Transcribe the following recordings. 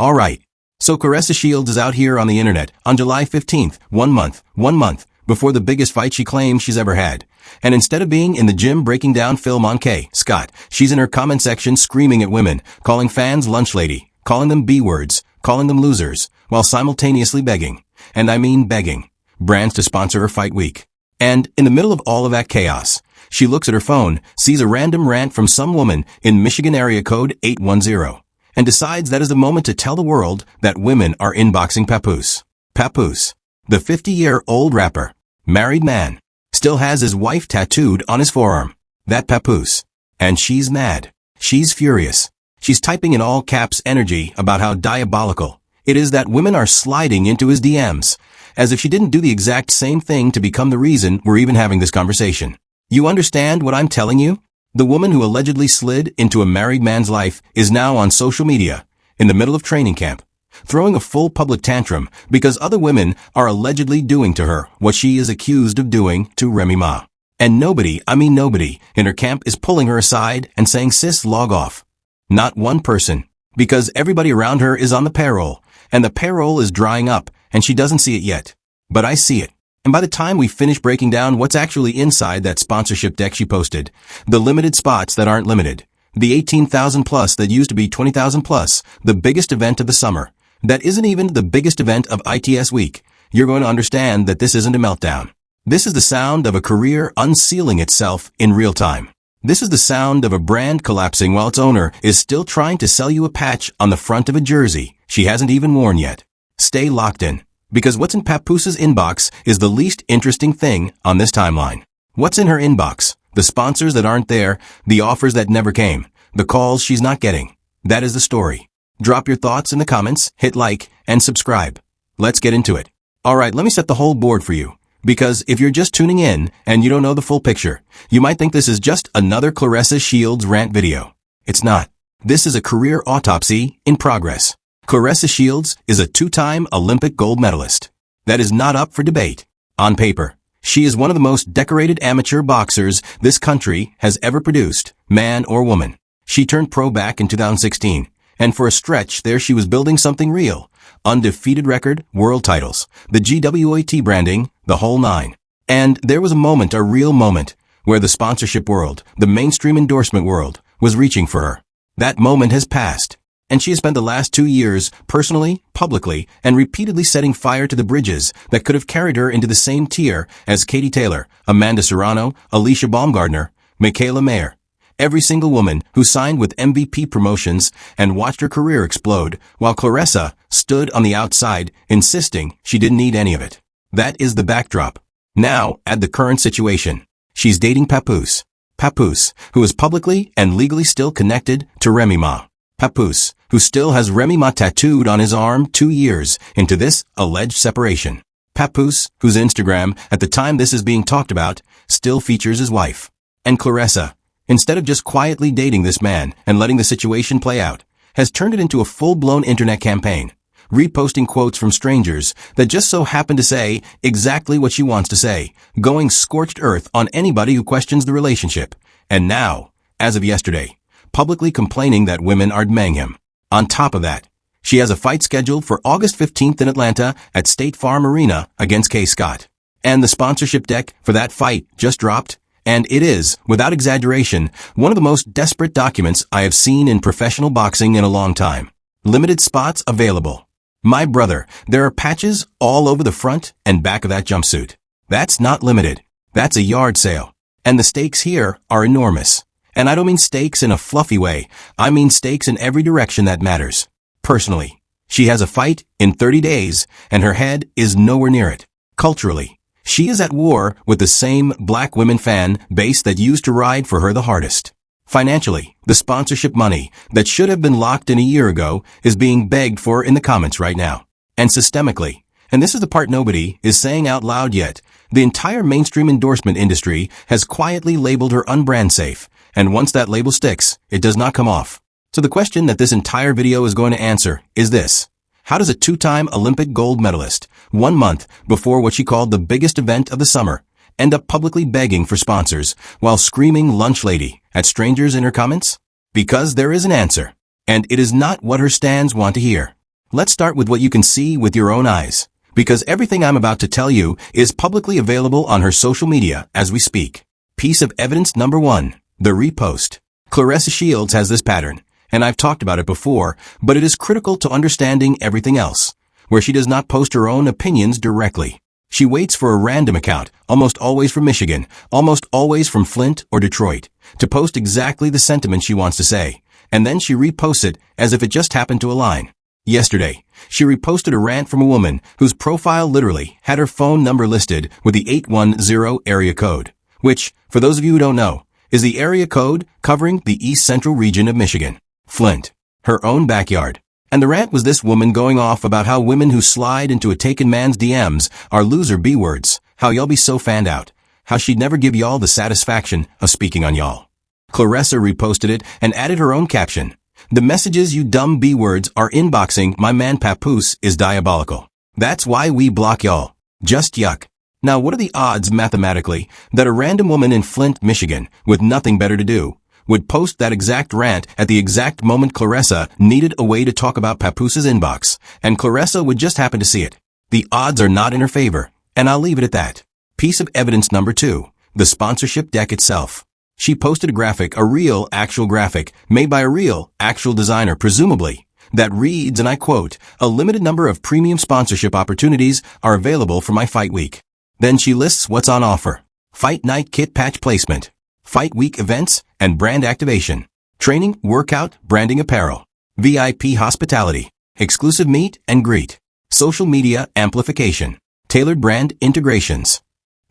Alright. So Claressa Shields is out here on the internet on July 15th, one month before the biggest fight she claims she's ever had. And instead of being in the gym breaking down film on Kaye, Scott, she's in her comment section screaming at women, calling fans lunch lady, calling them B-words, calling them losers, while simultaneously begging, and I mean begging, brands to sponsor her fight week. And in the middle of all of that chaos, she looks at her phone, sees a random rant from some woman in Michigan area code 810, and decides that is the moment to tell the world that women are inboxing Papoose. Papoose, the 50-year-old rapper, married man, still has his wife tattooed on his forearm. That Papoose. And she's mad. She's furious. She's typing in all caps energy about how diabolical it is that women are sliding into his DMs, as if she didn't do the exact same thing to become the reason we're even having this conversation. You understand what I'm telling you? The woman who allegedly slid into a married man's life is now on social media, in the middle of training camp, throwing a full public tantrum because other women are allegedly doing to her what she is accused of doing to Remy Ma. And nobody, I mean nobody, in her camp is pulling her aside and saying, sis, log off. Not one person, because everybody around her is on the payroll, and the payroll is drying up, and she doesn't see it yet. But I see it. And by the time we finish breaking down what's actually inside that sponsorship deck she posted, the limited spots that aren't limited, the 18,000 plus that used to be 20,000 plus, the biggest event of the summer, that isn't even the biggest event of ITS week, you're going to understand that this isn't a meltdown. This is the sound of a career unsealing itself in real time. This is the sound of a brand collapsing while its owner is still trying to sell you a patch on the front of a jersey she hasn't even worn yet. Stay locked in, because what's in Papoose's inbox is the least interesting thing on this timeline. What's in her inbox? The sponsors that aren't there, the offers that never came, the calls she's not getting. That is the story. Drop your thoughts in the comments, hit like, and subscribe. Let's get into it. Alright, let me set the whole board for you. Because if you're just tuning in and you don't know the full picture, you might think this is just another Claressa Shields rant video. It's not. This is a career autopsy in progress. Claressa Shields is a two-time Olympic gold medalist. That is not up for debate. On paper, she is one of the most decorated amateur boxers this country has ever produced, man or woman. She turned pro back in 2016, and for a stretch there she was building something real. Undefeated record, world titles, the GWAT branding, the whole nine. And there was a moment, a real moment, where the sponsorship world, the mainstream endorsement world, was reaching for her. That moment has passed. And she has spent the last 2 years, personally, publicly, and repeatedly setting fire to the bridges that could have carried her into the same tier as Katie Taylor, Amanda Serrano, Alicia Baumgardner, Michaela Mayer. Every single woman who signed with MVP Promotions and watched her career explode, while Claressa stood on the outside, insisting she didn't need any of it. That is the backdrop. Now, add the current situation. She's dating Papoose. Papoose, who is publicly and legally still connected to Remy Ma. Papoose, who still has Remy Ma tattooed on his arm 2 years into this alleged separation. Papoose, whose Instagram, at the time this is being talked about, still features his wife. And Claressa, instead of just quietly dating this man and letting the situation play out, has turned it into a full-blown internet campaign, reposting quotes from strangers that just so happen to say exactly what she wants to say, going scorched earth on anybody who questions the relationship, and now, as of yesterday, publicly complaining that women are demeaning him. On top of that, she has a fight scheduled for August 15th in Atlanta at State Farm Arena against Kaye Scott. And the sponsorship deck for that fight just dropped, and it is, without exaggeration, one of the most desperate documents I have seen in professional boxing in a long time. Limited spots available. My brother, there are patches all over the front and back of that jumpsuit. That's not limited. That's a yard sale. And the stakes here are enormous. And I don't mean stakes in a fluffy way. I mean stakes in every direction that matters. Personally, she has a fight in 30 days, and her head is nowhere near it. Culturally, she is at war with the same black women fan base that used to ride for her the hardest. Financially, the sponsorship money that should have been locked in a year ago is being begged for in the comments right now. And systemically, and this is the part nobody is saying out loud yet, the entire mainstream endorsement industry has quietly labeled her unbrand safe, and once that label sticks, it does not come off. So the question that this entire video is going to answer is this. How does a two-time Olympic gold medalist, 1 month before what she called the biggest event of the summer, end up publicly begging for sponsors while screaming lunch lady at strangers in her comments? Because there is an answer, and it is not what her stans want to hear. Let's start with what you can see with your own eyes, because everything I'm about to tell you is publicly available on her social media as we speak. Piece of evidence number 1, the repost. Claressa Shields has this pattern, and I've talked about it before, but it is critical to understanding everything else, where she does not post her own opinions directly. She waits for a random account, almost always from Michigan, almost always from Flint or Detroit, to post exactly the sentiment she wants to say, and then she reposts it as if it just happened to align. Yesterday, she reposted a rant from a woman whose profile literally had her phone number listed with the 810 area code, which, for those of you who don't know, is the area code covering the East Central region of Michigan, Flint, her own backyard. And the rant was this woman going off about how women who slide into a taken man's DMs are loser B-words, how y'all be so fanned out, how she'd never give y'all the satisfaction of speaking on y'all. Claressa reposted it and added her own caption. The messages you dumb B-words are inboxing my man Papoose is diabolical. That's why we block y'all. Just yuck. Now what are the odds mathematically that a random woman in Flint, Michigan, with nothing better to do, would post that exact rant at the exact moment Claressa needed a way to talk about Papoose's inbox, and Claressa would just happen to see it? The odds are not in her favor, and I'll leave it at that. Piece of evidence number 2, the sponsorship deck itself. She posted a graphic, a real, actual graphic, made by a real, actual designer, presumably, that reads, and I quote, "A limited number of premium sponsorship opportunities are available for my fight week." Then she lists what's on offer. Fight night kit patch placement, fight week events and brand activation, training, workout, branding apparel, VIP hospitality, exclusive meet and greet, social media amplification, tailored brand integrations.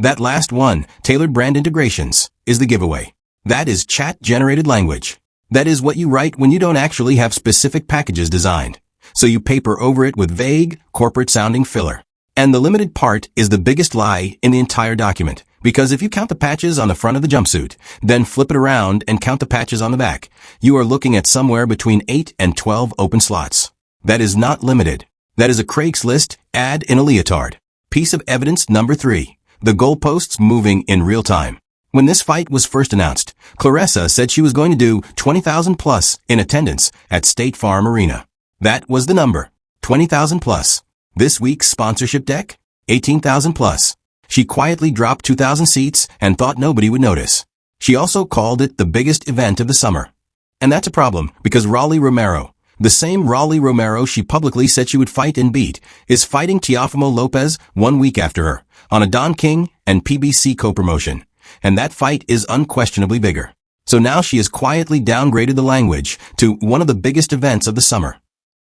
That last one, tailored brand integrations, is the giveaway. That is chat-generated language. That is what you write when you don't actually have specific packages designed. So you paper over it with vague, corporate-sounding filler. And the limited part is the biggest lie in the entire document, because if you count the patches on the front of the jumpsuit, then flip it around and count the patches on the back, you are looking at somewhere between 8 and 12 open slots. That is not limited. That is a Craigslist ad in a leotard. Piece of evidence number 3, the goalposts moving in real time. When this fight was first announced, Claressa said she was going to do 20,000 plus in attendance at State Farm Arena. That was the number, 20,000 plus. This week's sponsorship deck, 18,000 plus. She quietly dropped 2,000 seats and thought nobody would notice. She also called it the biggest event of the summer. And that's a problem, because Rolly Romero, the same Rolly Romero she publicly said she would fight and beat, is fighting Teofimo Lopez 1 week after her, on a Don King and PBC co-promotion. And that fight is unquestionably bigger. So now she has quietly downgraded the language to one of the biggest events of the summer.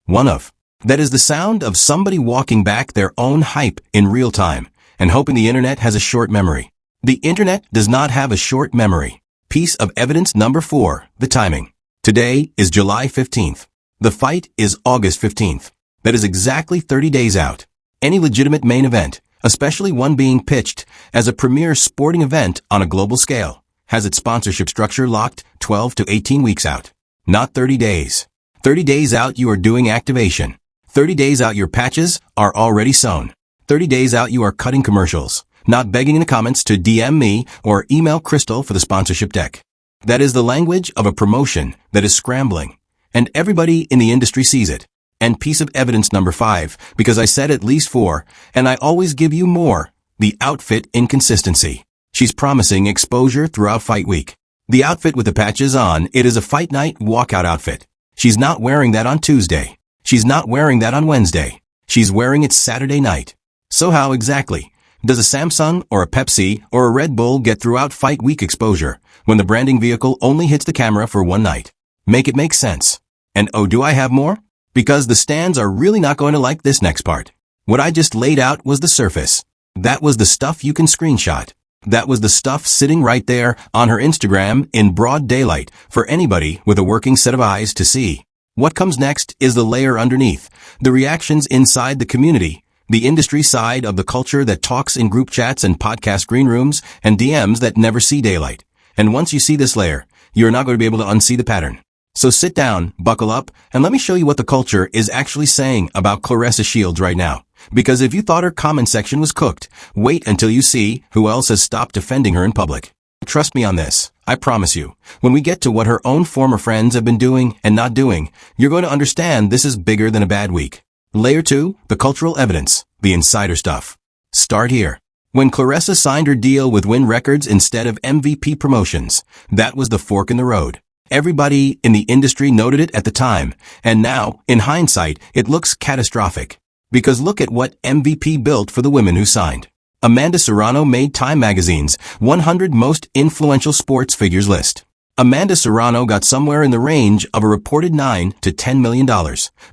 One of. That is the sound of somebody walking back their own hype in real time and hoping the internet has a short memory. The internet does not have a short memory. Piece of evidence number 4, the timing. Today is July 15th. The fight is August 15th. That is exactly 30 days out. Any legitimate main event, especially one being pitched as a premier sporting event on a global scale, has its sponsorship structure locked 12 to 18 weeks out. Not 30 days. 30 days out you are doing activation. 30 days out your patches are already sewn. 30 days out you are cutting commercials, not begging in the comments to DM me or email Crystal for the sponsorship deck. That is the language of a promotion that is scrambling, and everybody in the industry sees it. And piece of evidence number 5, because I said at least 4, and I always give you more, the outfit inconsistency. She's promising exposure throughout fight week. The outfit with the patches on, it is a fight night walkout outfit. She's not wearing that on Tuesday. She's not wearing that on Wednesday. She's wearing it Saturday night. So how exactly does a Samsung or a Pepsi or a Red Bull get throughout fight week exposure when the branding vehicle only hits the camera for one night? Make it make sense. And oh, do I have more? Because the stands are really not going to like this next part. What I just laid out was the surface. That was the stuff you can screenshot. That was the stuff sitting right there on her Instagram in broad daylight for anybody with a working set of eyes to see. What comes next is the layer underneath, the reactions inside the community, the industry side of the culture that talks in group chats and podcast green rooms and DMs that never see daylight. And once you see this layer, you're not going to be able to unsee the pattern. So sit down, buckle up, and let me show you what the culture is actually saying about Claressa Shields right now. Because if you thought her comment section was cooked, wait until you see who else has stopped defending her in public. Trust me on this. I promise you, when we get to what her own former friends have been doing and not doing, you're going to understand this is bigger than a bad week. Layer 2, the cultural evidence, the insider stuff. Start here. When Claressa signed her deal with Wynn Records instead of MVP Promotions, that was the fork in the road. Everybody in the industry noted it at the time, and now, in hindsight, it looks catastrophic. Because look at what MVP built for the women who signed. Amanda Serrano made Time Magazine's 100 Most Influential Sports Figures list. Amanda Serrano got somewhere in the range of a reported $9 to $10 million.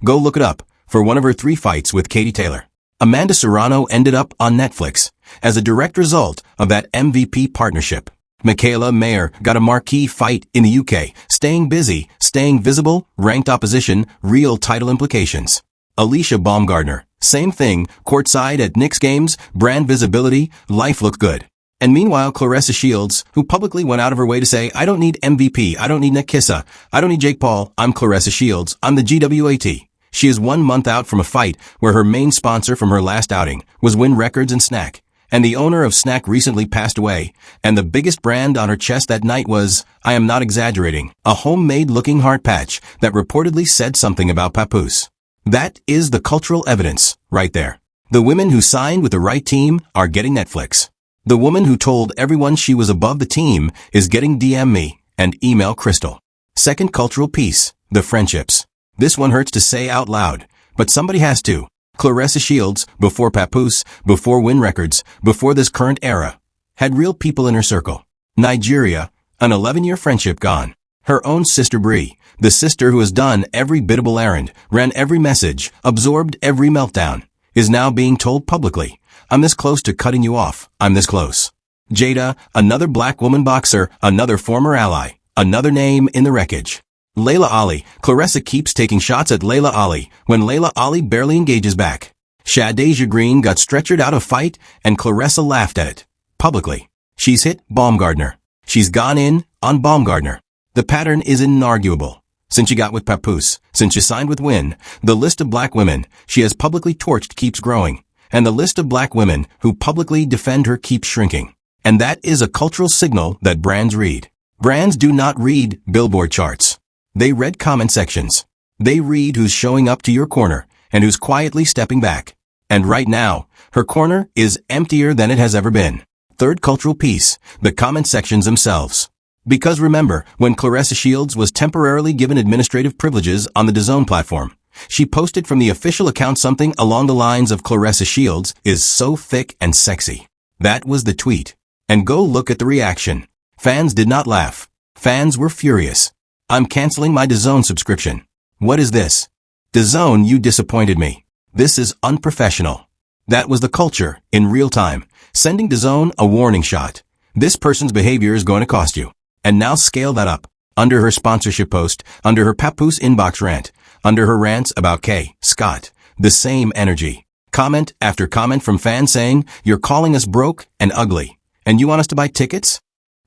Go look it up, for one of her 3 fights with Katie Taylor. Amanda Serrano ended up on Netflix as a direct result of that MVP partnership. Michaela Mayer got a marquee fight in the UK, staying busy, staying visible, ranked opposition, real title implications. Alicia Baumgardner, same thing, courtside at Knicks games, brand visibility, life looked good. And meanwhile, Claressa Shields, who publicly went out of her way to say, I don't need MVP, I don't need Nakissa, I don't need Jake Paul, I'm Claressa Shields, I'm the GWAT. She is 1 month out from a fight where her main sponsor from her last outing was Wynn Records and Snack. And the owner of Snack recently passed away, and the biggest brand on her chest that night was, I am not exaggerating, a homemade-looking heart patch that reportedly said something about Papoose. That is the cultural evidence, right there. The women who signed with the right team are getting Netflix. The woman who told everyone she was above the team is getting DM me and email Crystal. Second cultural piece, the friendships. This one hurts to say out loud, but somebody has to. Claressa Shields, before Papoose, before Wynn Records, before this current era, had real people in her circle. Nigeria, an 11-year friendship gone. Her own sister Bree, the sister who has done every biddable errand, ran every message, absorbed every meltdown, is now being told publicly, I'm this close to cutting you off, I'm this close. Jada, another black woman boxer, another former ally, another name in the wreckage. Layla Ali, Claressa keeps taking shots at Layla Ali when Layla Ali barely engages back. Shadeja Green got stretchered out of fight and Claressa laughed at it. Publicly. She's hit Baumgardner. She's gone in on Baumgardner. The pattern is inarguable. Since she got with Papoose, since she signed with Wynn, the list of black women she has publicly torched keeps growing. And the list of black women who publicly defend her keeps shrinking. And that is a cultural signal that brands read. Brands do not read billboard charts. They read comment sections. They read who's showing up to your corner and who's quietly stepping back. And right now, her corner is emptier than it has ever been. Third cultural piece, the comment sections themselves. Because remember, when Claressa Shields was temporarily given administrative privileges on the DAZN platform, she posted from the official account something along the lines of Claressa Shields is so thick and sexy. That was the tweet. And go look at the reaction. Fans did not laugh. Fans were furious. I'm canceling my DAZN subscription. What is this? DAZN, you disappointed me. This is unprofessional. That was the culture, in real time, sending DAZN a warning shot. This person's behavior is going to cost you. And now scale that up. Under her sponsorship post, under her Papoose inbox rant, under her rants about Kaye, Scott, the same energy. Comment after comment from fans saying, you're calling us broke and ugly, and you want us to buy tickets?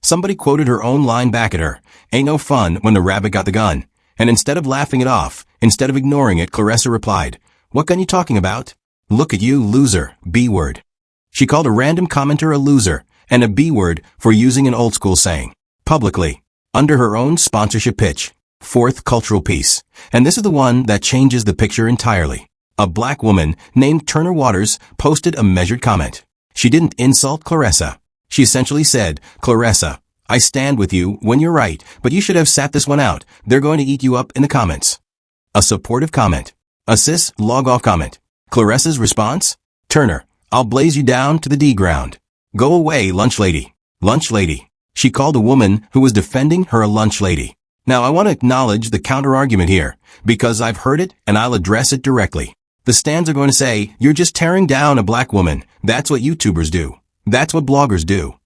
Somebody quoted her own line back at her, ain't no fun when the rabbit got the gun. And instead of laughing it off, instead of ignoring it, Claressa replied, what gun you talking about? Look at you, loser, B-word. She called a random commenter a loser and a B-word for using an old school saying. Publicly, under her own sponsorship pitch. Fourth cultural piece. And this is the one that changes the picture entirely. A black woman named Turner Waters posted a measured comment. She didn't insult Claressa. She essentially said, Claressa, I stand with you when you're right, but you should have sat this one out. They're going to eat you up in the comments. A supportive comment. A cis log off comment. Claressa's response? Turner, I'll blaze you down to the D ground. Go away, lunch lady. Lunch lady. She called a woman who was defending her a lunch lady. Now I want to acknowledge the counter-argument here, because I've heard it and I'll address it directly. The stands are going to say, you're just tearing down a black woman. That's what YouTubers do. That's what bloggers do.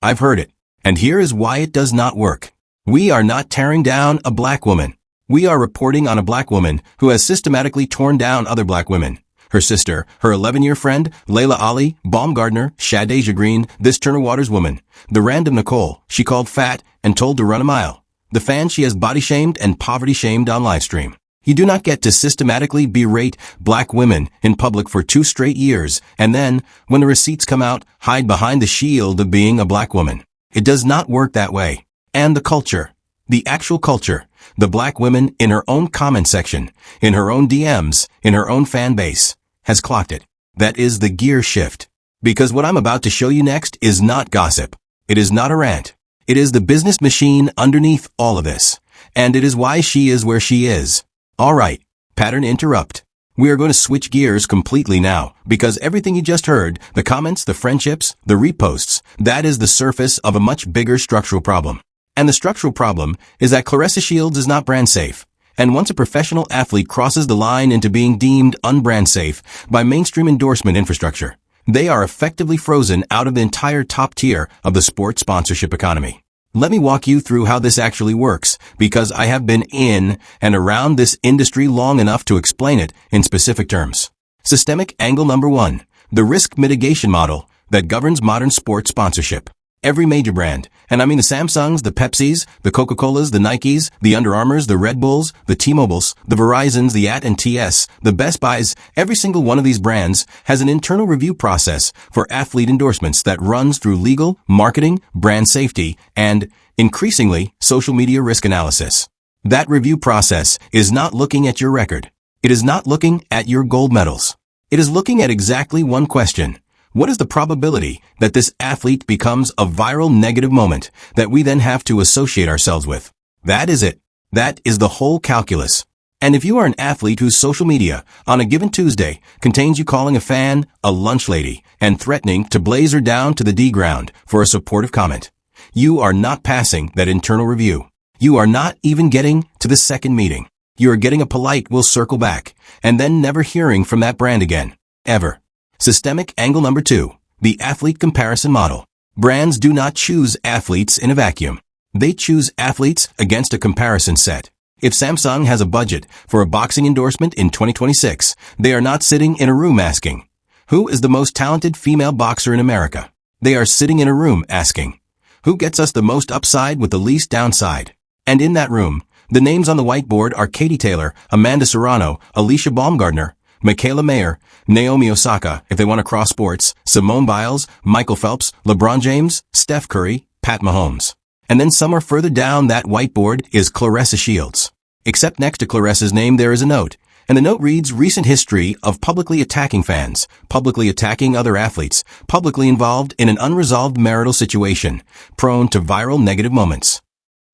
I've heard it. And here is why it does not work. We are not tearing down a black woman. We are reporting on a black woman who has systematically torn down other black women. Her sister, her 11-year friend, Layla Ali, Baumgardner, Shadeja Green, this Turner Waters woman, the random Nicole, she called fat and told to run a mile. The fan she has body-shamed and poverty-shamed on livestream. You do not get to systematically berate black women in public for 2 straight years, and then, when the receipts come out, hide behind the shield of being a black woman. It does not work that way. And the culture. The actual culture. the black woman in her own comment section, in her own DMs, in her own fan base, has clocked it. That is the gear shift. Because what I'm about to show you next is not gossip. It is not a rant. It is the business machine underneath all of this. And it is why she is where she is. Alright, pattern interrupt. We are going to switch gears completely now, because everything you just heard, the comments, the friendships, the reposts, that is the surface of a much bigger structural problem. And the structural problem is that Claressa Shields is not brand safe. And once a professional athlete crosses the line into being deemed unbrand safe by mainstream endorsement infrastructure, they are effectively frozen out of the entire top tier of the sports sponsorship economy. Let me walk you through how this actually works, because I have been in and around this industry long enough to explain it in specific terms. Systemic angle number 1, the risk mitigation model that governs modern sports sponsorship. Every major brand, and I mean the Samsungs, the Pepsis, the Coca-Colas, the Nikes, the Under Armours, the Red Bulls, the T-Mobiles, the Verizons, the AT&Ts, the Best Buys, every single one of these brands has an internal review process for athlete endorsements that runs through legal, marketing, brand safety, and, increasingly, social media risk analysis. That review process is not looking at your record. It is not looking at your gold medals. It is looking at exactly one question. What is the probability that this athlete becomes a viral negative moment that we then have to associate ourselves with? That is it. That is the whole calculus. And if you are an athlete whose social media on a given Tuesday contains you calling a fan a lunch lady and threatening to blaze her down to the D ground for a supportive comment, you are not passing that internal review. You are not even getting to the second meeting. You are getting a polite "we'll circle back" and then never hearing from that brand again. Ever. Systemic angle number 2, the athlete comparison model. Brands do not choose athletes in a vacuum. They choose athletes against a comparison set. If Samsung has a budget for a boxing endorsement in 2026, they are not sitting in a room asking, who is the most talented female boxer in America? They are sitting in a room asking, who gets us the most upside with the least downside? And in that room, the names on the whiteboard are Katie Taylor, Amanda Serrano, Alicia Baumgardner, Michaela Mayer, Naomi Osaka, if they want to cross sports, Simone Biles, Michael Phelps, LeBron James, Steph Curry, Pat Mahomes. And then somewhere further down that whiteboard is Claressa Shields. Except next to Claressa's name there is a note, and the note reads recent history of publicly attacking fans, publicly attacking other athletes, publicly involved in an unresolved marital situation, prone to viral negative moments.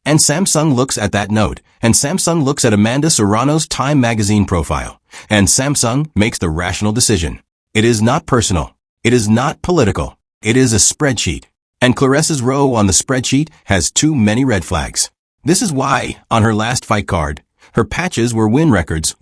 And Samsung looks at that note, and Samsung looks at Amanda Serrano's Time magazine profile, and Samsung makes the rational decision. It is not personal. It is not political. It is a spreadsheet. And Claressa's row on the spreadsheet has too many red flags. This is why, on her last fight card, her patches were Wynn Records,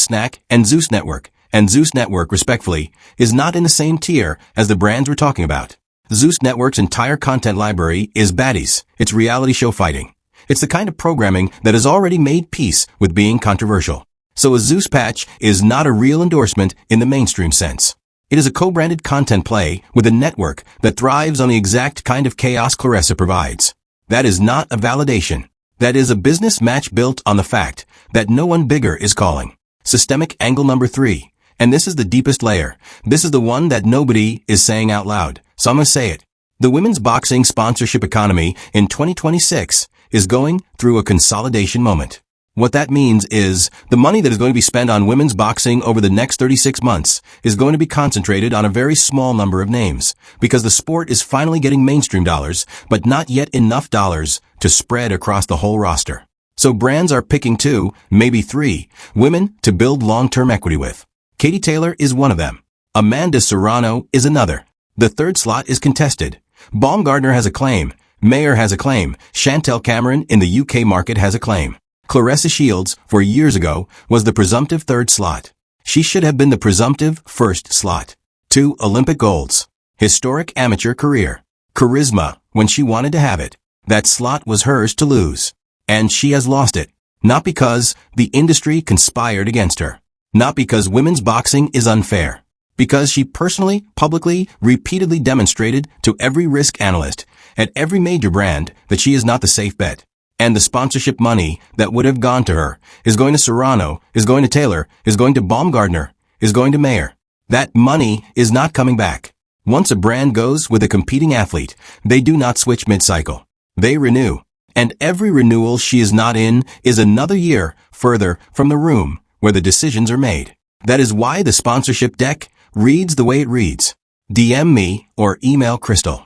Snack, and Zeus Network. And Zeus Network, respectfully, is not in the same tier as the brands we're talking about. Zeus Network's entire content library is baddies. It's reality show fighting. It's the kind of programming that has already made peace with being controversial. So a Zeus patch is not a real endorsement in the mainstream sense. It is a co-branded content play with a network that thrives on the exact kind of chaos Claressa provides. That is not a validation. That is a business match built on the fact that no one bigger is calling. Systemic angle number 3. And this is the deepest layer. This is the one that nobody is saying out loud. So I'm going to say it. The women's boxing sponsorship economy in 2026 is going through a consolidation moment. What that means is the money that is going to be spent on women's boxing over the next 36 months is going to be concentrated on a very small number of names, because the sport is finally getting mainstream dollars, but not yet enough dollars to spread across the whole roster. So brands are picking 2, maybe 3, women to build long-term equity with. Katie Taylor is one of them. Amanda Serrano is another. The third slot is contested. Baumgardner has a claim. Mayer has a claim. Chantel Cameron in the UK market has a claim. Claressa Shields, 4 years ago, was the presumptive third slot. She should have been the presumptive first slot. 2 Olympic golds. Historic amateur career. Charisma when she wanted to have it. That slot was hers to lose. And she has lost it. Not because the industry conspired against her. Not because women's boxing is unfair. Because she personally, publicly, repeatedly demonstrated to every risk analyst at every major brand that she is not the safe bet. And the sponsorship money that would have gone to her is going to Serrano, is going to Taylor, is going to Baumgardner, is going to Mayer. That money is not coming back. Once a brand goes with a competing athlete, they do not switch mid-cycle. They renew. And every renewal she is not in is another year further from the room where the decisions are made. That is why the sponsorship deck reads the way it reads. DM me or email Crystal.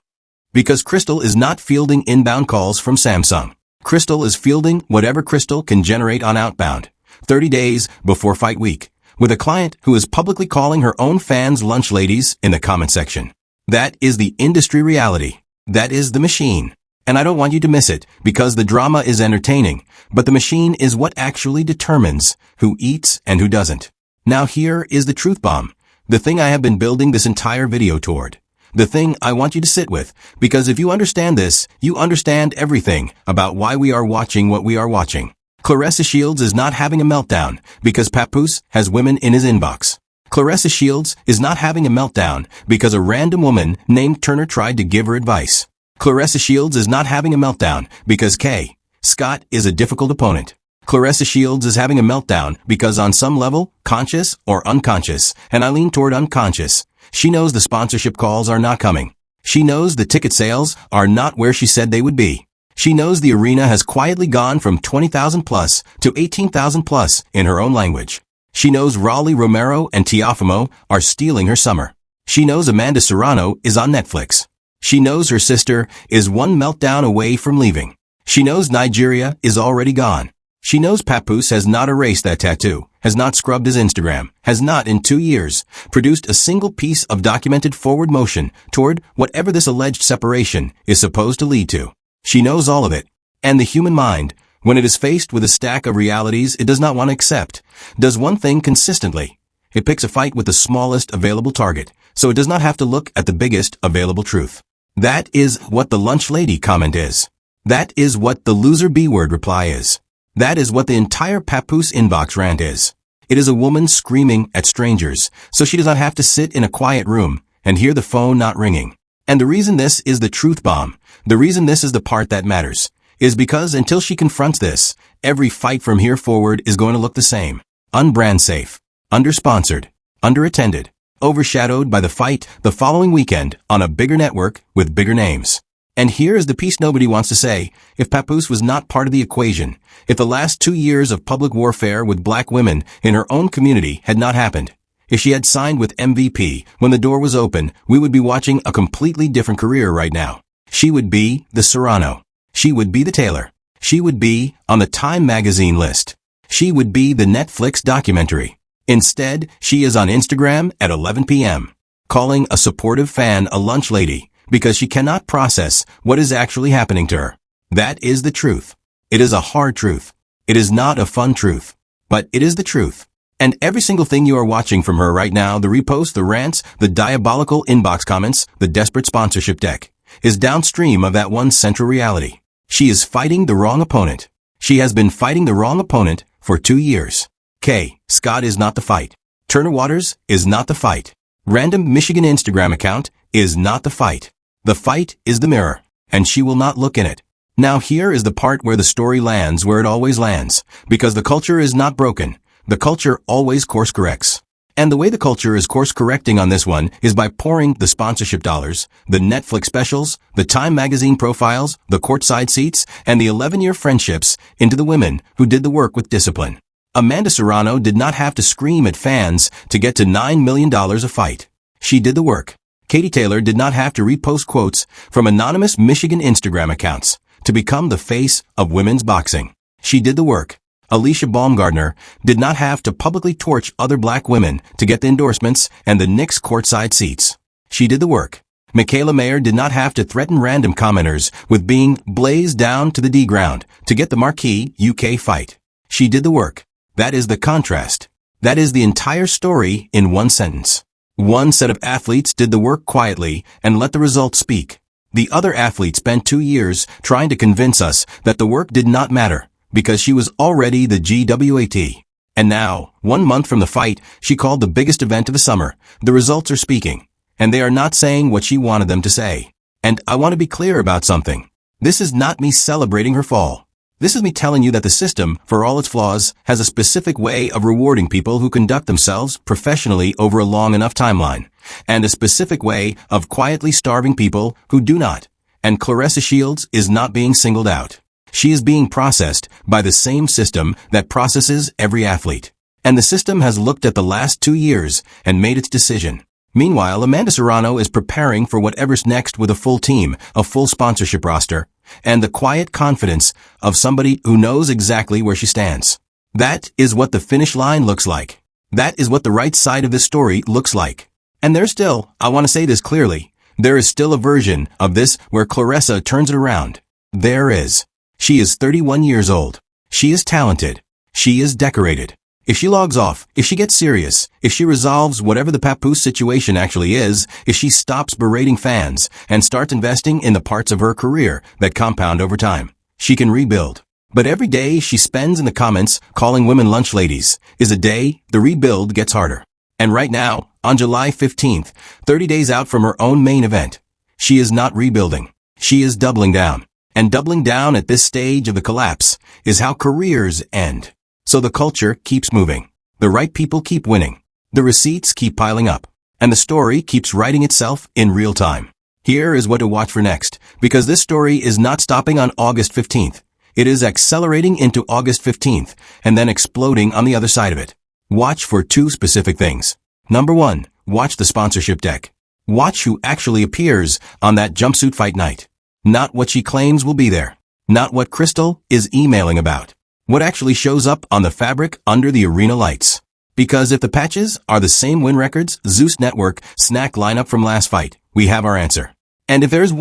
Because Crystal is not fielding inbound calls from Samsung. Crystal is fielding whatever Crystal can generate on outbound, 30 days before fight week, with a client who is publicly calling her own fans lunch ladies in the comment section. That is the industry reality. That is the machine. And I don't want you to miss it, because the drama is entertaining, but the machine is what actually determines who eats and who doesn't. Now here is the truth bomb, the thing I have been building this entire video toward. The thing I want you to sit with, because if you understand this, you understand everything about why we are watching what we are watching. Claressa Shields is not having a meltdown because Papoose has women in his inbox. Claressa Shields is not having a meltdown because a random woman named Turner tried to give her advice. Claressa Shields is not having a meltdown because Kaye, Scott, is a difficult opponent. Claressa Shields is having a meltdown because on some level, conscious or unconscious, and I lean toward unconscious, she knows the sponsorship calls are not coming. She knows the ticket sales are not where she said they would be. She knows the arena has quietly gone from 20,000 plus to 18,000 plus in her own language. She knows Raleigh Romero and Teofimo are stealing her summer. She knows Amanda Serrano is on Netflix. She knows her sister is one meltdown away from leaving. She knows Nigeria is already gone. She knows Papoose has not erased that tattoo, has not scrubbed his Instagram, has not in 2 years produced a single piece of documented forward motion toward whatever this alleged separation is supposed to lead to. She knows all of it. And the human mind, when it is faced with a stack of realities it does not want to accept, does one thing consistently. It picks a fight with the smallest available target, so it does not have to look at the biggest available truth. That is what the lunch lady comment is. That is what the loser B-word reply is. That is what the entire Papoose inbox rant is. It is a woman screaming at strangers, so she does not have to sit in a quiet room and hear the phone not ringing. And the reason this is the truth bomb, the reason this is the part that matters, is because until she confronts this, every fight from here forward is going to look the same. Unbrand safe, under-sponsored, under-attended, overshadowed by the fight the following weekend on a bigger network with bigger names. And here is the piece nobody wants to say. If Papoose was not part of the equation, if the last 2 years of public warfare with black women in her own community had not happened, if she had signed with MVP when the door was open, we would be watching a completely different career right now. She would be the Serrano. She would be the Taylor. She would be on the Time magazine list. She would be the Netflix documentary. Instead, she is on Instagram at 11 p.m., calling a supportive fan a lunch lady, because she cannot process what is actually happening to her. That is the truth. It is a hard truth. It is not a fun truth. But it is the truth. And every single thing you are watching from her right now, the reposts, the rants, the diabolical inbox comments, the desperate sponsorship deck, is downstream of that one central reality. She is fighting the wrong opponent. She has been fighting the wrong opponent for 2 years. Kaye, Scott is not the fight. Turner Waters is not the fight. Random Michigan Instagram account is not the fight. The fight is the mirror, and she will not look in it. Now here is the part where the story lands where it always lands, because the culture is not broken. The culture always course corrects. And the way the culture is course correcting on this one is by pouring the sponsorship dollars, the Netflix specials, the Time magazine profiles, the courtside seats, and the 11-year friendships into the women who did the work with discipline. Amanda Serrano did not have to scream at fans to get to $9 million a fight. She did the work. Katie Taylor did not have to repost quotes from anonymous Michigan Instagram accounts to become the face of women's boxing. She did the work. Alicia Baumgardner did not have to publicly torch other black women to get the endorsements and the Knicks courtside seats. She did the work. Michaela Mayer did not have to threaten random commenters with being blazed down to the D ground to get the marquee UK fight. She did the work. That is the contrast. That is the entire story in one sentence. One set of athletes did the work quietly and let the results speak. The other athlete spent 2 years trying to convince us that the work did not matter because she was already the GWAT. And now, 1 month from the fight, she called the biggest event of the summer. The results are speaking, and they are not saying what she wanted them to say. And I want to be clear about something. This is not me celebrating her fall. This is me telling you that the system, for all its flaws, has a specific way of rewarding people who conduct themselves professionally over a long enough timeline, and a specific way of quietly starving people who do not. And Claressa Shields is not being singled out. She is being processed by the same system that processes every athlete. And the system has looked at the last 2 years and made its decision. Meanwhile, Amanda Serrano is preparing for whatever's next with a full team, a full sponsorship roster, and the quiet confidence of somebody who knows exactly where she stands. That is what the finish line looks like. That is what the right side of this story looks like. And there's still, I want to say this clearly, there is still a version of this where Claressa turns it around. There is. She is 31 years old. She is talented. She is decorated. If she logs off, if she gets serious, if she resolves whatever the Papoose situation actually is, if she stops berating fans and starts investing in the parts of her career that compound over time, she can rebuild. But every day she spends in the comments calling women lunch ladies is a day the rebuild gets harder. And right now, on July 15th, 30 days out from her own main event, she is not rebuilding. She is doubling down. And doubling down at this stage of the collapse is how careers end. So the culture keeps moving. The right people keep winning. The receipts keep piling up. And the story keeps writing itself in real time. Here is what to watch for next, because this story is not stopping on August 15th. It is accelerating into August 15th and then exploding on the other side of it. Watch for 2 specific things. Number 1, watch the sponsorship deck. Watch who actually appears on that jumpsuit fight night. Not what she claims will be there. Not what Crystal is emailing about. What actually shows up on the fabric under the arena lights. Because if the patches are the same Wynn Records, Zeus Network, snack lineup from last fight, we have our answer. And if there's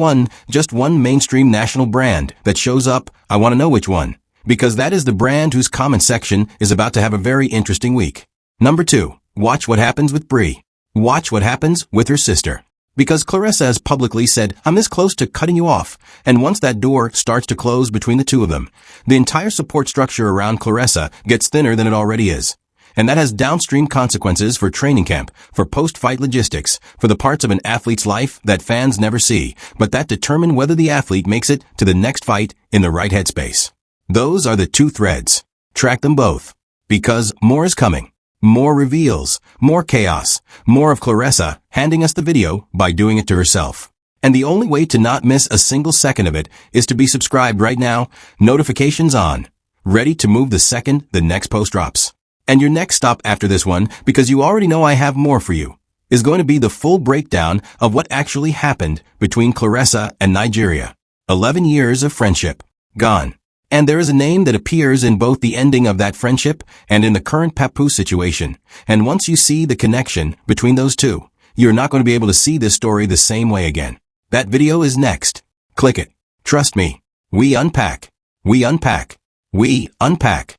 just one mainstream national brand that shows up, I want to know which one. Because that is the brand whose comment section is about to have a very interesting week. Number 2, watch what happens with Brie. Watch what happens with her sister. Because Claressa has publicly said, I'm this close to cutting you off. And once that door starts to close between the two of them, the entire support structure around Claressa gets thinner than it already is. And that has downstream consequences for training camp, for post-fight logistics, for the parts of an athlete's life that fans never see, but that determine whether the athlete makes it to the next fight in the right headspace. Those are the 2 threads. Track them both. Because more is coming. More reveals, more chaos, more of Claressa handing us the video by doing it to herself. And the only way to not miss a single second of it is to be subscribed right now, notifications on, ready to move the second the next post drops. And your next stop after this one, because you already know I have more for you, is going to be the full breakdown of what actually happened between Claressa and Nigeria. 11 years of friendship. Gone. And there is a name that appears in both the ending of that friendship and in the current Papoose situation. And once you see the connection between those two, you're not going to be able to see this story the same way again. That video is next. Click it. Trust me. We unpack. We unpack. We unpack.